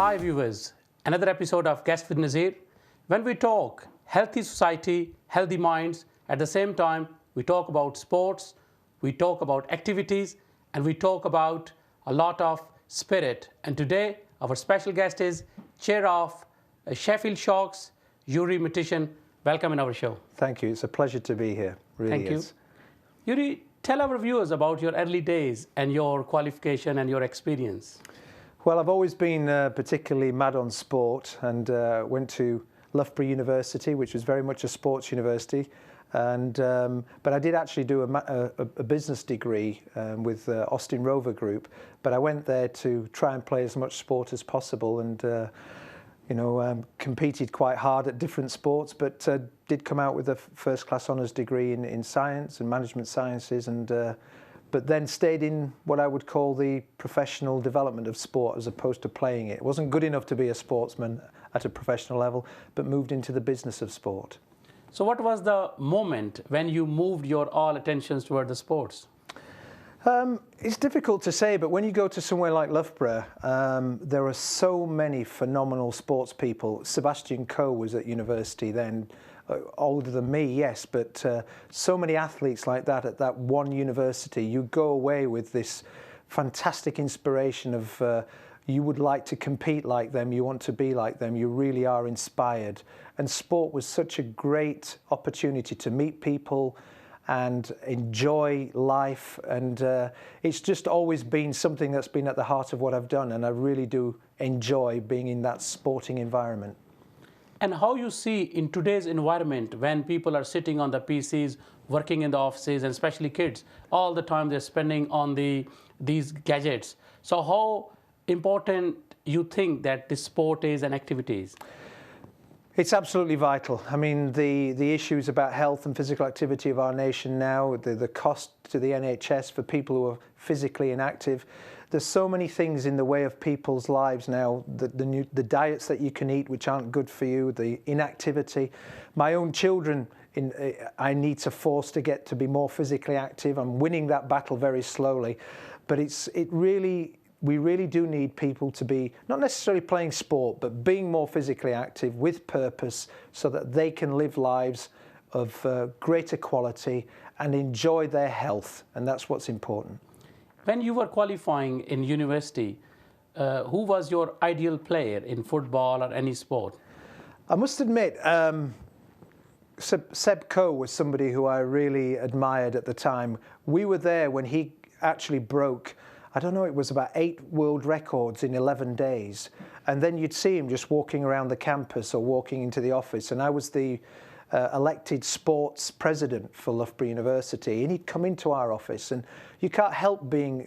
Hi viewers, another episode of Guest with Nazir. When we talk healthy society, healthy minds, at the same time we talk about sports, we talk about activities, and we talk about a lot of spirit. And today our special guest is Chair of Sheffield Sharks, Yuri Matischen. Welcome in our show. Thank you. It's a pleasure to be here. Really Thank is. you. Yuri, tell our viewers about your early days and your qualification and your experience. Well, I've always been particularly mad on sport and went to Loughborough University, which was very much a sports university. And but I did actually do a business degree with Austin Rover Group. But I went there to try and play as much sport as possible and competed quite hard at different sports, but did come out with a first-class honours degree in science and management sciences, and but then stayed in what I would call the professional development of sport as opposed to playing it. It wasn't good enough to be a sportsman at a professional level, but moved into the business of sport. So what was the moment when you moved your all attentions toward the sports? It's difficult to say, but when you go to somewhere like Loughborough, there are so many phenomenal sports people. Sebastian Coe was at university then, older than me, yes, but so many athletes like that at that one university. You go away with this fantastic inspiration of you would like to compete like them, you want to be like them, you really are inspired. And sport was such a great opportunity to meet people and enjoy life, and it's just always been something that's been at the heart of what I've done, and I really do enjoy being in that sporting environment. And how you see in today's environment when people are sitting on the PCs, working in the offices, and especially kids, all the time they're spending on these gadgets. So how important you think that this sport is and activities? It's absolutely vital. I mean, the issues about health and physical activity of our nation now, the cost to the NHS for people who are physically inactive. There's so many things in the way of people's lives now, the diets that you can eat which aren't good for you, the inactivity. My own children, I need to force to get to be more physically active. I'm winning that battle very slowly, but we really do need people to be not necessarily playing sport, but being more physically active with purpose so that they can live lives of greater quality and enjoy their health. And that's what's important. When you were qualifying in university, who was your ideal player in football or any sport? I must admit, Seb Coe was somebody who I really admired at the time. We were there when he actually broke, I don't know, it was about 8 world records in 11 days. And then you'd see him just walking around the campus or walking into the office. And I was the elected sports president for Loughborough University. And he'd come into our office. And you can't help being,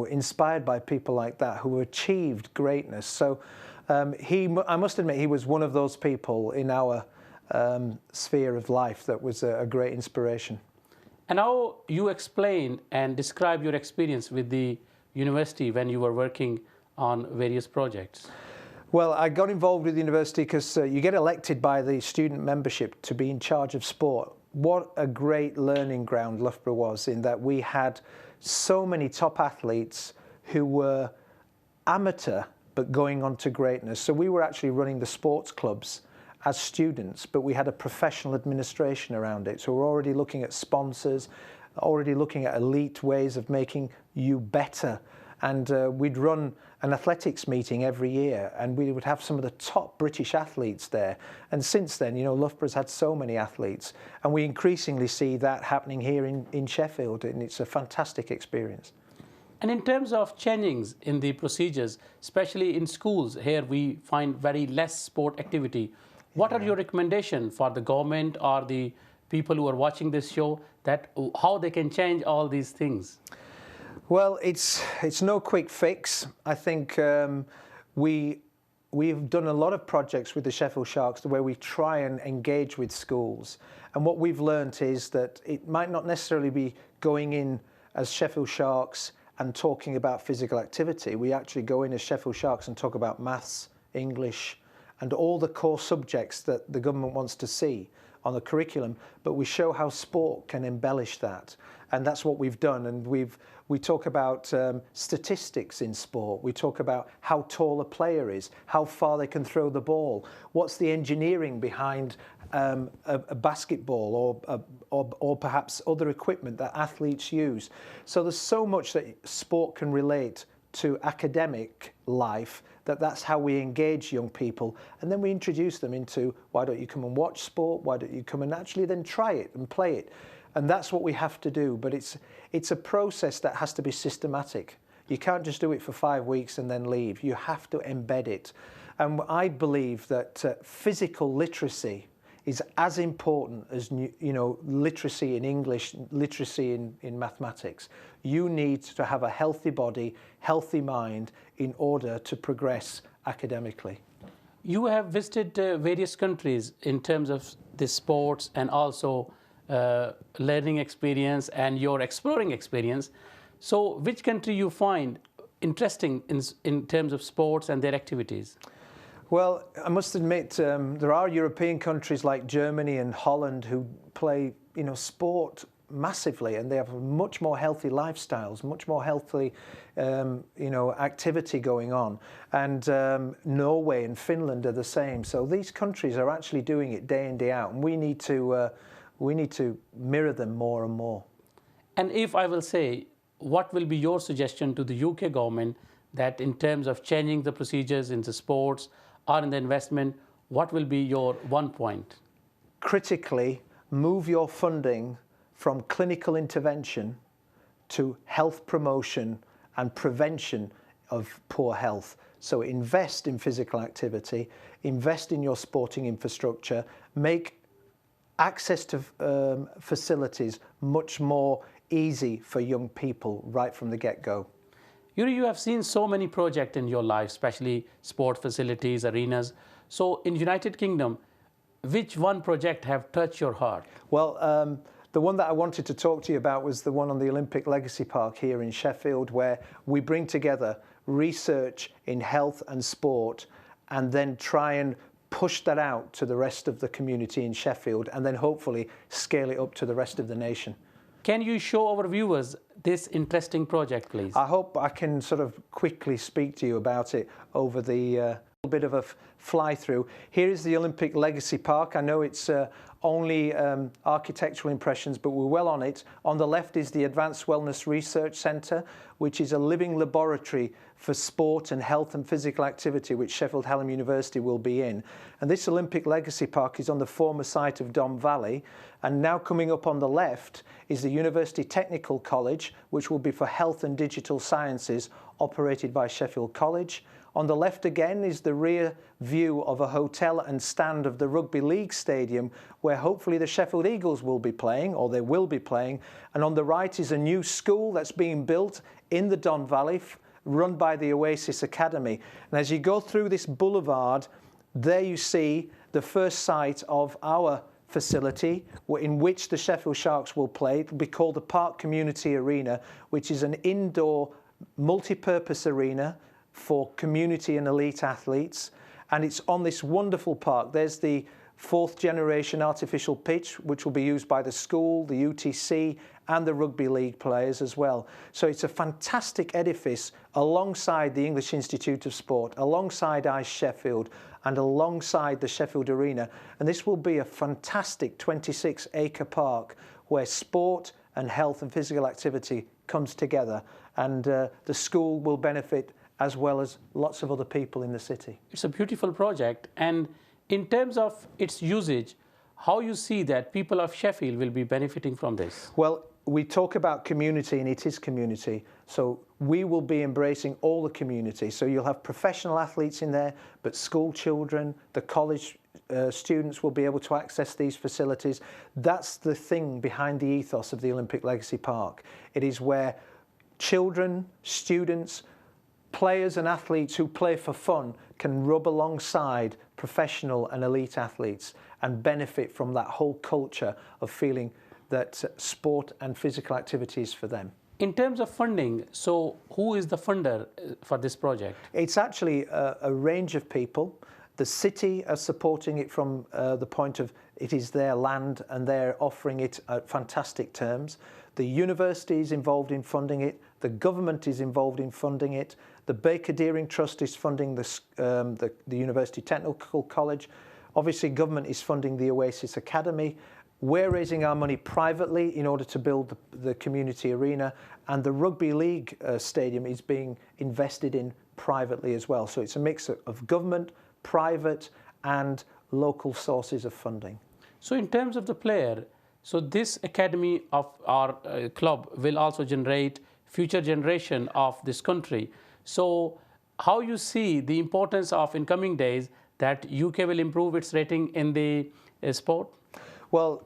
inspired by people like that who achieved greatness. So I must admit, he was one of those people in our sphere of life that was a great inspiration. And how you explain and describe your experience with the university when you were working on various projects? Well, I got involved with the university because you get elected by the student membership to be in charge of sport. What a great learning ground Loughborough was, in that we had so many top athletes who were amateur but going on to greatness. So we were actually running the sports clubs as students, but we had a professional administration around it. So we're already looking at sponsors, already looking at elite ways of making you better. And we'd run an athletics meeting every year, and we would have some of the top British athletes there. And since then, Loughborough's had so many athletes, and we increasingly see that happening here in Sheffield, and it's a fantastic experience. And in terms of changings in the procedures, especially in schools, here we find very less sport activity. What are your recommendations for the government or the people who are watching this show, that how they can change all these things? Well, it's no quick fix. I think we've done a lot of projects with the Sheffield Sharks where we try and engage with schools. And what we've learnt is that it might not necessarily be going in as Sheffield Sharks and talking about physical activity. We actually go in as Sheffield Sharks and talk about maths, English, and all the core subjects that the government wants to see on the curriculum, but we show how sport can embellish that. And that's what we've done. And we talk about statistics in sport. We talk about how tall a player is, how far they can throw the ball, what's the engineering behind a basketball or perhaps other equipment that athletes use. So there's so much that sport can relate to academic life, that's how we engage young people, and then we introduce them into, why don't you come and watch sport, why don't you come and actually then try it and play it. And that's what we have to do, but it's a process that has to be systematic. You can't just do it for 5 weeks and then leave. You have to embed it. And I believe that physical literacy is as important as literacy in English, literacy in mathematics. You need to have a healthy body, healthy mind in order to progress academically. You have visited various countries in terms of the sports and also learning experience and your exploring experience. So which country you find interesting in terms of sports and their activities? Well, I must admit, there are European countries like Germany and Holland who play, sport massively, and they have much more healthy lifestyles, much more healthy, activity going on. And Norway and Finland are the same. So these countries are actually doing it day in, day out, and we need to mirror them more and more. And if I will say, what will be your suggestion to the UK government that in terms of changing the procedures in the sports or in the investment, what will be your one point? Critically, move your funding from clinical intervention to health promotion and prevention of poor health. So invest in physical activity, invest in your sporting infrastructure, make access to facilities much more easy for young people right from the get-go. Yuri, you have seen so many projects in your life, especially sport facilities, arenas. So in United Kingdom, which one project have touched your heart? Well, the one that I wanted to talk to you about was the one on the Olympic Legacy Park here in Sheffield, where we bring together research in health and sport and then try and push that out to the rest of the community in Sheffield and then hopefully scale it up to the rest of the nation. Can you show our viewers this interesting project, please? I hope I can sort of quickly speak to you about it over the bit of a fly-through. Here is the Olympic Legacy Park. I know it's only architectural impressions, but we're well on it. On the left is the Advanced Wellness Research Centre, which is a living laboratory for sport and health and physical activity, which Sheffield Hallam University will be in. And this Olympic Legacy Park is on the former site of Don Valley. And now coming up on the left is the University Technical College, which will be for health and digital sciences, operated by Sheffield College. On the left again is the rear view of a hotel and stand of the Rugby League Stadium, where hopefully the Sheffield Eagles will be playing, or they will be playing. And on the right is a new school that's being built in the Don Valley, run by the Oasis Academy. And as you go through this boulevard, there you see the first site of our facility in which the Sheffield Sharks will play. It will be called the Park Community Arena, which is an indoor multi-purpose arena for community and elite athletes. And it's on this wonderful park. There's the 4th generation artificial pitch, which will be used by the school, the UTC, and the rugby league players as well. So it's a fantastic edifice alongside the English Institute of Sport, alongside ICE Sheffield, and alongside the Sheffield Arena. And this will be a fantastic 26-acre park where sport and health and physical activity comes together. And the school will benefit as well as lots of other people in the city. It's a beautiful project. And in terms of its usage, how you see that people of Sheffield will be benefiting from this? Well, we talk about community, and it is community. So we will be embracing all the community. So you'll have professional athletes in there, but school children, the college students will be able to access these facilities. That's the thing behind the ethos of the Olympic Legacy Park. It is where children, students, players and athletes who play for fun can rub alongside professional and elite athletes and benefit from that whole culture of feeling that sport and physical activity is for them. In terms of funding, so who is the funder for this project? It's actually a range of people. The city are supporting it from the point of It is their land and they're offering it at fantastic terms. The university is involved in funding it. The government is involved in funding it. The Baker Deering Trust is funding the University Technical College. Obviously, government is funding the Oasis Academy. We're raising our money privately in order to build the community arena, and the rugby league stadium is being invested in privately as well. So it's a mix of government, private, and local sources of funding. So in terms of the player, so this academy of our club will also generate future generation of this country. So how you see the importance of in coming days that UK will improve its rating in the sport? Well,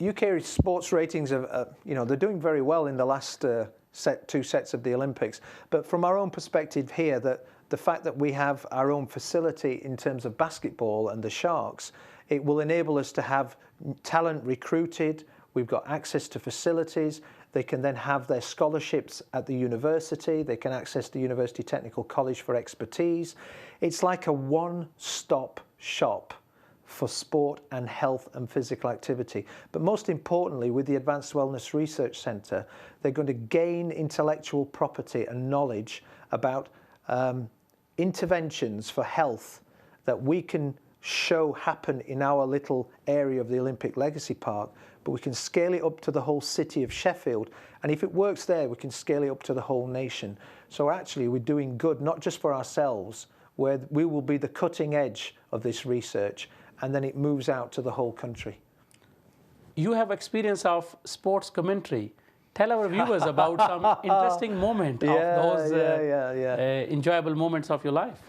UK sports ratings are, they're doing very well in the last two sets of the Olympics. But from our own perspective here, that the fact that we have our own facility in terms of basketball and the Sharks, it will enable us to have talent recruited. We've got access to facilities. They can then have their scholarships at the university. They can access the University Technical College for expertise. It's like a one-stop shop for sport and health and physical activity. But most importantly, with the Advanced Wellness Research Centre, they're going to gain intellectual property and knowledge about interventions for health that we can show happen in our little area of the Olympic Legacy Park, but we can scale it up to the whole city of Sheffield. And if it works there, we can scale it up to the whole nation. So actually, we're doing good, not just for ourselves, where we will be the cutting edge of this research, and then it moves out to the whole country. You have experience of sports commentary. Tell our viewers about some interesting moment of those enjoyable moments of your life.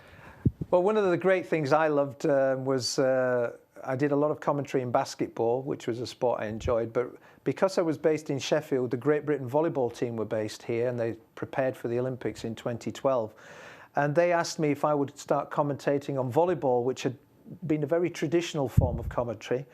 Well, one of the great things I loved was I did a lot of commentary in basketball, which was a sport I enjoyed. But because I was based in Sheffield, the Great Britain volleyball team were based here, and they prepared for the Olympics in 2012. And they asked me if I would start commentating on volleyball, which had been a very traditional form of commentary.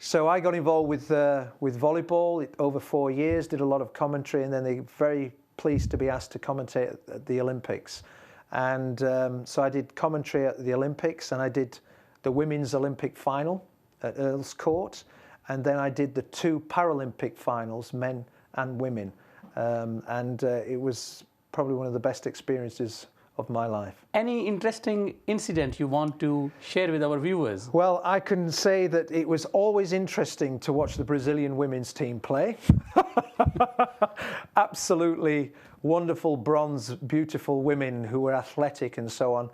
So I got involved with volleyball over 4 years, did a lot of commentary, and then they were very pleased to be asked to commentate at the Olympics. And so I did commentary at the Olympics, and I did the women's Olympic final at Earl's Court, and then I did the 2 Paralympic finals, men and women. It was probably one of the best experiences of my life. Any interesting incident you want to share with our viewers? Well, I can say that it was always interesting to watch the Brazilian women's team play. Absolutely wonderful bronze, beautiful women who were athletic and so on.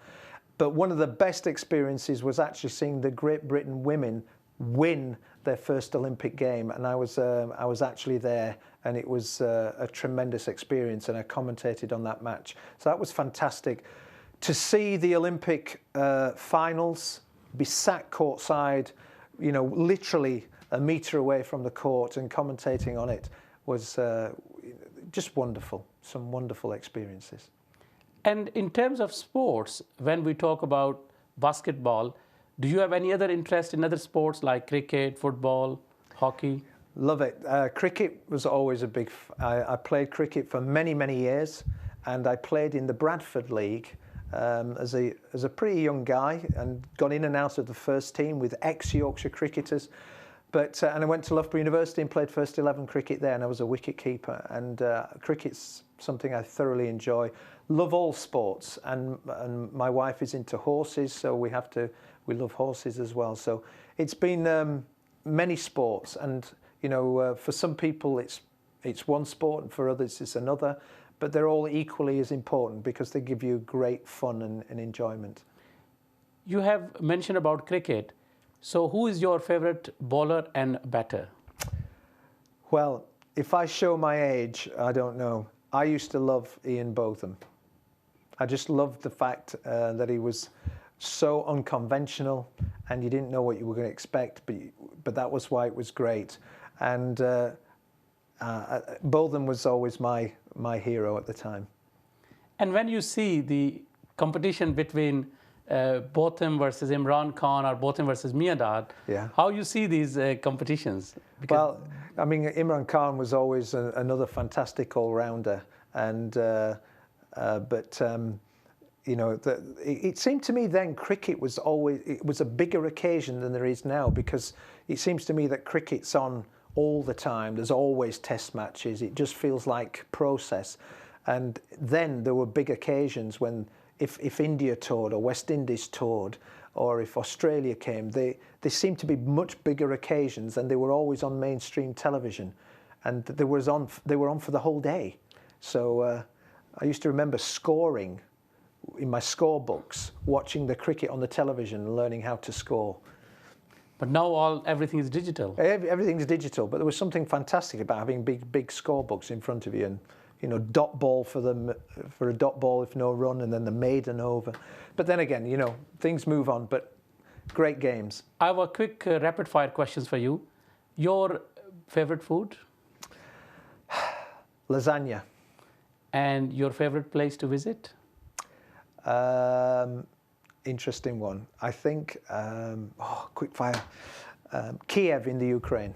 But one of the best experiences was actually seeing the Great Britain women win their first Olympic game, and I was actually there, and it was a tremendous experience, and I commentated on that match. So that was fantastic. To see the Olympic finals, be sat courtside, literally a metre away from the court and commentating on it was just wonderful, some wonderful experiences. And in terms of sports, when we talk about basketball, do you have any other interest in other sports like cricket, football, hockey? Love it. Cricket was always a big... I played cricket for many, many years, and I played in the Bradford League as a pretty young guy and got in and out of the first team with ex-Yorkshire cricketers. And I went to Loughborough University and played first 11 cricket there, and I was a wicket keeper. And cricket's something I thoroughly enjoy. Love all sports, and my wife is into horses, so we love horses as well. So it's been many sports, and for some people it's one sport, and for others it's another, but they're all equally as important because they give you great fun and enjoyment. You have mentioned about cricket. So who is your favorite bowler and batter? Well, if I show my age, I don't know. I used to love Ian Botham. I just loved the fact that he was so unconventional, and you didn't know what you were going to expect, but that was why it was great. And Botham was always my hero at the time. And when you see the competition between Botham versus Imran Khan or Botham versus Miandad, how you see these competitions? Well, I mean, Imran Khan was always another fantastic all-rounder, and you know, it seemed to me then cricket was a bigger occasion than there is now, because it seems to me that cricket's on all the time. There's always test matches. It just feels like process. And then there were big occasions when if India toured or West Indies toured, or if Australia came, they seemed to be much bigger occasions, and they were always on mainstream television, and they were on for the whole day. So I used to remember scoring in my scorebooks, watching the cricket on the television and learning how to score. But now everything is digital. Everything's digital, but there was something fantastic about having big scorebooks in front of you, and you know, dot ball for a dot ball if no run, and then the maiden over. But then again, you know, things move on. But great games. I have a quick rapid fire questions for you. Your favorite food? Lasagna. And your favorite place to visit? Interesting one. I think, quick fire, Kiev in the Ukraine.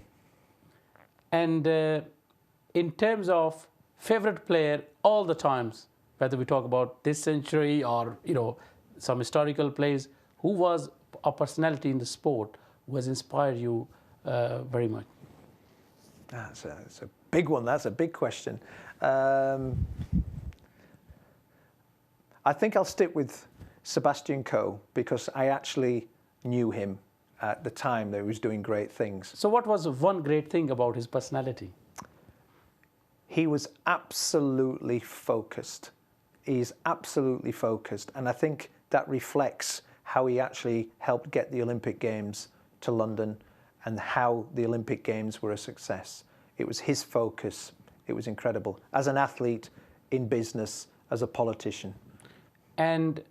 And in terms of favorite player all the times, whether we talk about this century or, you know, some historical plays, who was a personality in the sport who has inspired you very much? That's a big one. That's a big question. I think I'll stick with Sebastian Coe, because I actually knew him at the time that he was doing great things. So what was one great thing about his personality? He was absolutely focused. He's absolutely focused. And I think that reflects how he actually helped get the Olympic Games to London and how the Olympic Games were a success. It was his focus. It was incredible. As an athlete, in business, as a politician. And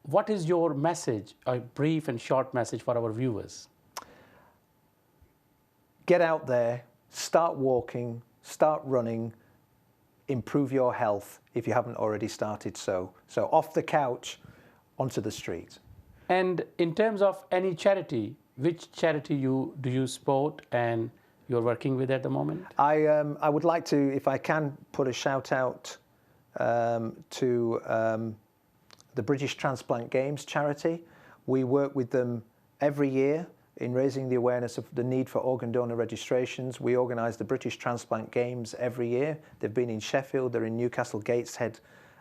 what is your message, a brief and short message for our viewers? Get out there, start walking, start running, improve your health if you haven't already started so. So off the couch, onto the street. And in terms of any charity, which charity do you support and you're working with at the moment? I would like to, if I can, put a shout out to the British Transplant Games charity. We work with them every year in raising the awareness of the need for organ donor registrations. We organise the British Transplant Games every year. They've been in Sheffield, they're in Newcastle Gateshead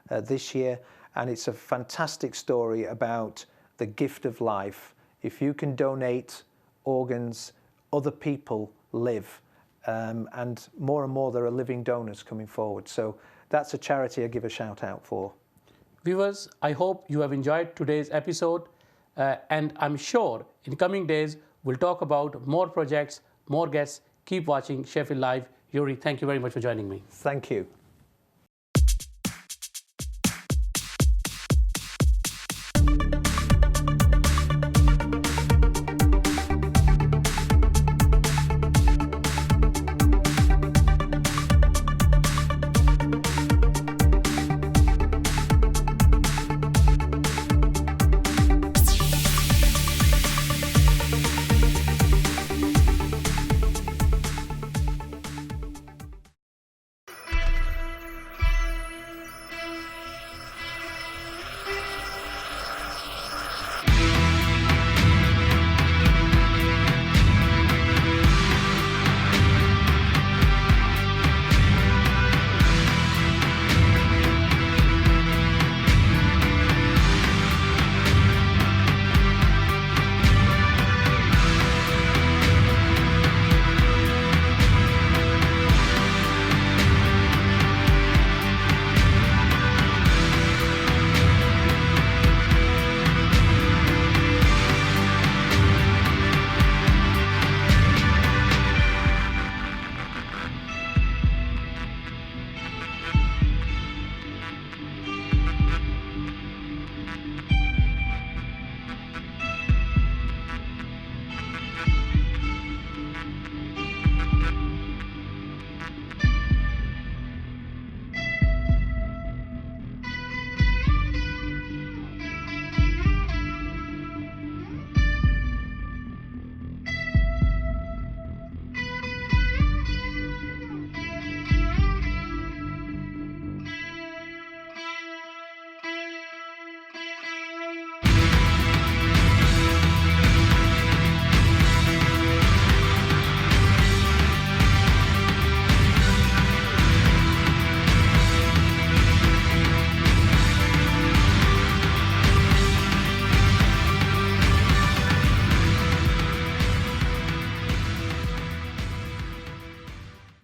this year, and it's a fantastic story about the gift of life. If you can donate organs, other people live, and more there are living donors coming forward. So that's a charity I give a shout out for. Viewers, I hope you have enjoyed today's episode, and I'm sure in coming days we'll talk about more projects, more guests. Keep watching Sheffield Live. Yuri, thank you very much for joining me. Thank you.